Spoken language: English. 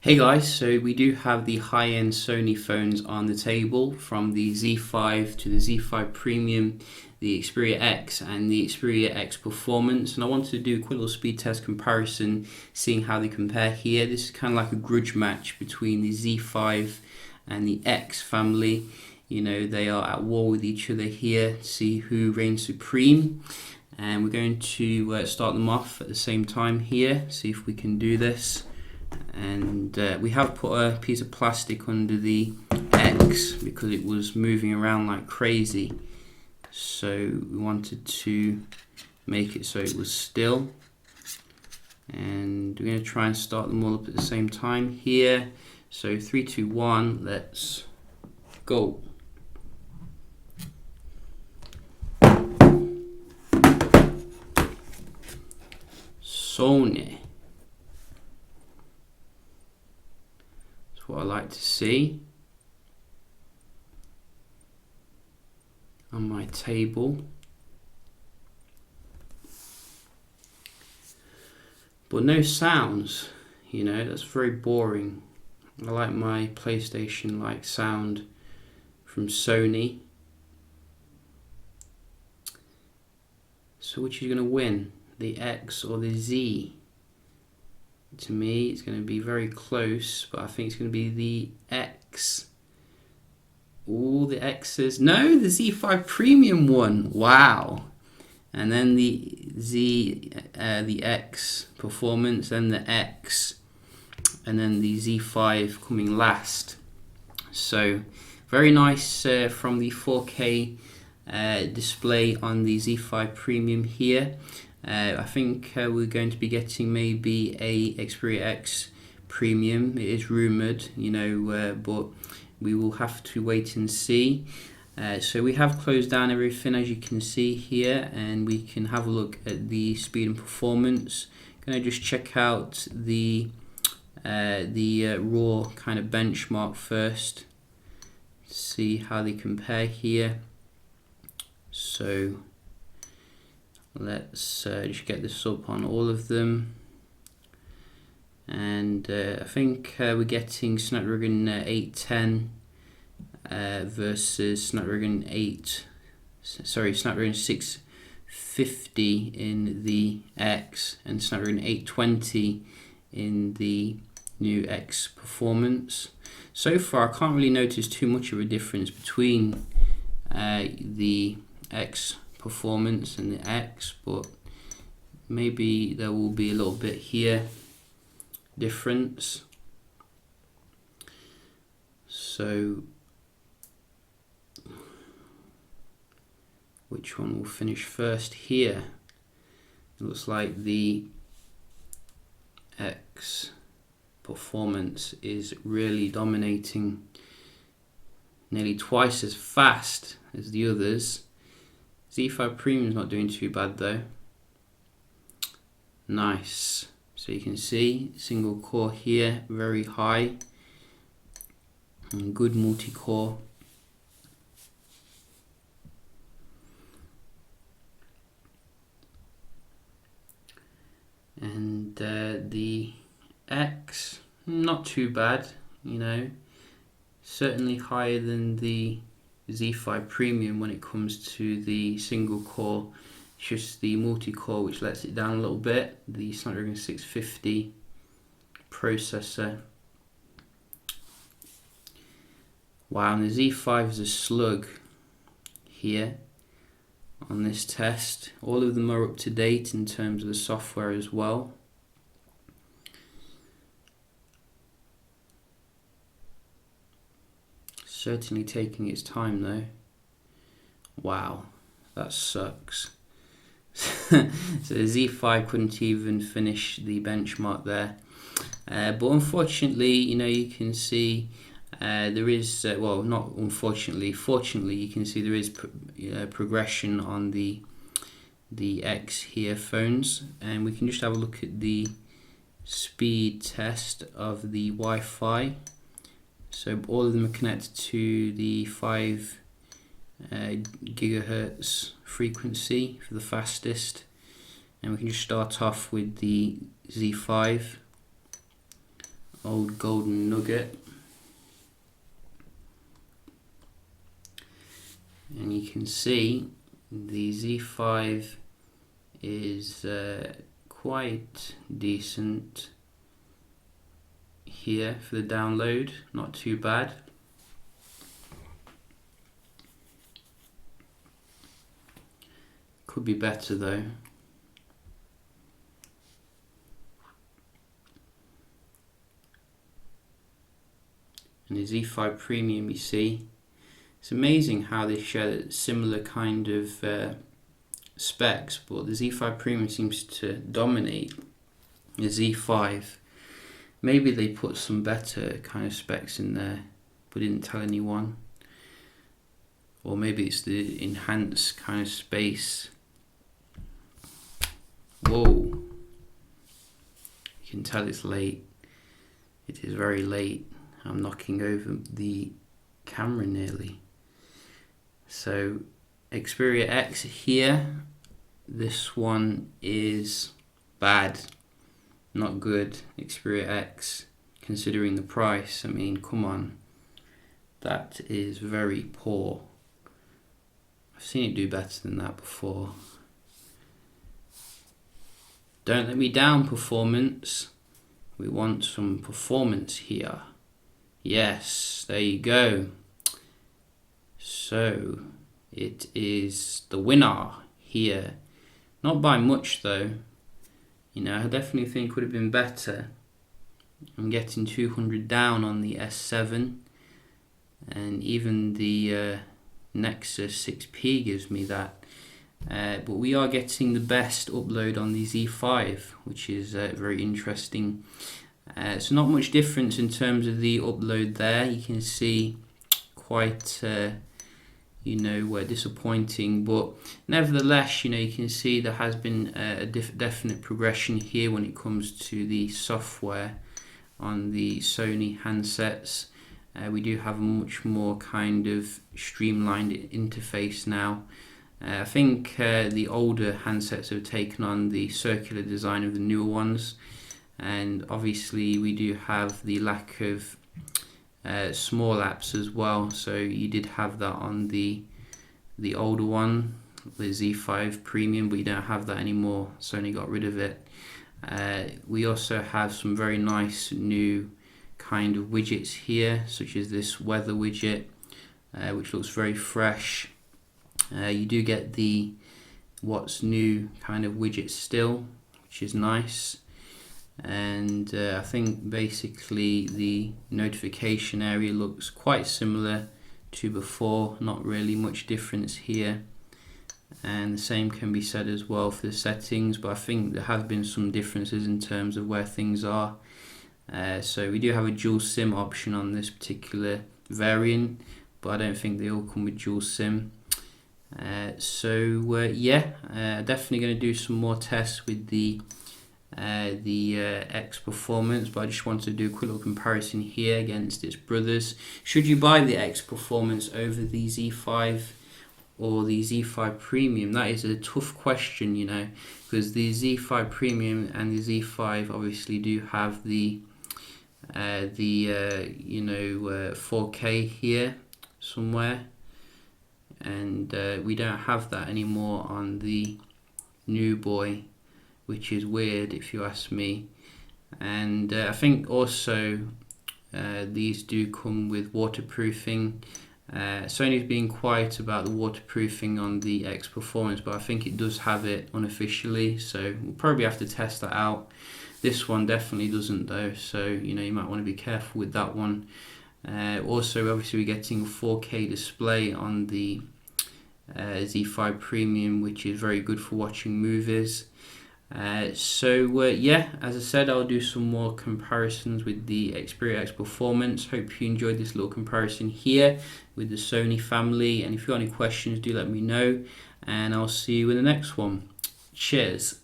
Hey guys, so we do have the high-end Sony phones on the table, from the Z5 to the Z5 Premium, the Xperia X and the Xperia X Performance, and I wanted to do a quick little speed test comparison, seeing how they compare here. This is kind of like a grudge match between the Z5 and the X family. You know, they are at war with each other here to see who reigns supreme, and we're going to start them off at the same time here, see if we can do this. And we have put a piece of plastic under the X because it was moving around like crazy, so we wanted to make it so it was still. And we're going to try and start them all up at the same time here. So 3, 2, 1, let's go. Sony. What I like to see on my table, but no sounds. You know, that's very boring. I like my PlayStation like sound from Sony. So which is going to win, the X or the Z? To me, it's going to be very close, but I think it's going to be the X. All the X's. No, the Z5 Premium one. Wow. And then the X Performance, then the X, and then the Z5 coming last. So very nice from the 4K display on the Z5 Premium here. I think we're going to be getting maybe a Xperia X Premium. It is rumoured, you know, but we will have to wait and see. So we have closed down everything, as you can see here, and we can have a look at the speed and performance. Going to just check out the raw kind of benchmark first, see how they compare here. So let's just get this up on all of them, and I think we're getting Snapdragon 810 versus Snapdragon 650 in the X and Snapdragon 820 in the new X Performance. So far I can't really notice too much of a difference between the X Performance and the X, but maybe there will be a little bit here difference. So which one will finish first here? It looks like the X Performance is really dominating, nearly twice as fast as the others. Z5 Premium is not doing too bad though. Nice. So you can see single core here, very high, and good multi-core. And the X, not too bad, you know, certainly higher than the Z5 Premium when it comes to the single core. It's just the multi-core which lets it down a little bit. The Snapdragon 650 processor. Wow, and the Z5 is a slug here on this test. All of them are up to date in terms of the software as well. Certainly taking its time though. Wow, that sucks. So the Z5 couldn't even finish the benchmark there. But unfortunately, you know, you can see there is, well, not unfortunately, fortunately, you can see there is progression on the X here phones, and we can just have a look at the speed test of the Wi-Fi. So all of them are connected to the 5 gigahertz frequency for the fastest, and we can just start off with the Z5 old golden nugget. And you can see the Z5 is quite decent here for the download, not too bad. Could be better though. And the Z5 Premium, you see, it's amazing how they share similar kind of specs, but the Z5 Premium seems to dominate the Z5. Maybe they put some better kind of specs in there but didn't tell anyone, or maybe it's the enhanced kind of space. Whoa, you can tell it's late. It is very late. I'm knocking over the camera nearly. So Xperia X here, this one is bad, not good. Xperia X, considering the price, I mean, come on, that is very poor. I've seen it do better than that before. Don't let me down, performance. We want some performance here. Yes, there you go. So it is the winner here. Not by much though. You know, I definitely think would have been better. I'm getting 200 down on the S7, and even the Nexus 6P gives me that. But we are getting the best upload on the Z5, which is very interesting. So not much difference in terms of the upload there. You can see quite, disappointing, but nevertheless, you can see there has been a definite progression here when it comes to the software on the Sony handsets. We do have a much more kind of streamlined interface now. I think the older handsets have taken on the circular design of the newer ones, and obviously we do have the lack of small apps as well. So you did have that on the older one, the Z5 Premium, but you don't have that anymore. Sony got rid of it. We also have some very nice new kind of widgets here, such as this weather widget, which looks very fresh. You do get the what's new kind of widget still, which is nice. And I think basically the notification area looks quite similar to before, not really much difference here. And the same can be said as well for the settings, but I think there have been some differences in terms of where things are. So we do have a dual SIM option on this particular variant, but I don't think they all come with dual SIM. Definitely going to do some more tests with the X Performance, but I just wanted to do a quick little comparison here against its brothers. Should you buy the X Performance over the Z5 or the Z5 Premium? That is a tough question, because the Z5 Premium and the Z5 obviously do have the 4K here somewhere, and we don't have that anymore on the new boy, which is weird if you ask me. And I think also these do come with waterproofing. Sony's being quiet about the waterproofing on the X Performance, but I think it does have it unofficially, so we'll probably have to test that out. This one definitely doesn't though, so you might want to be careful with that one. Also, obviously we're getting a 4K display on the Z5 Premium, which is very good for watching movies. As I said, I'll do some more comparisons with the Xperia X Performance. Hope you enjoyed this little comparison here with the Sony family, and if you've got any questions, do let me know, and I'll see you in the next one. Cheers.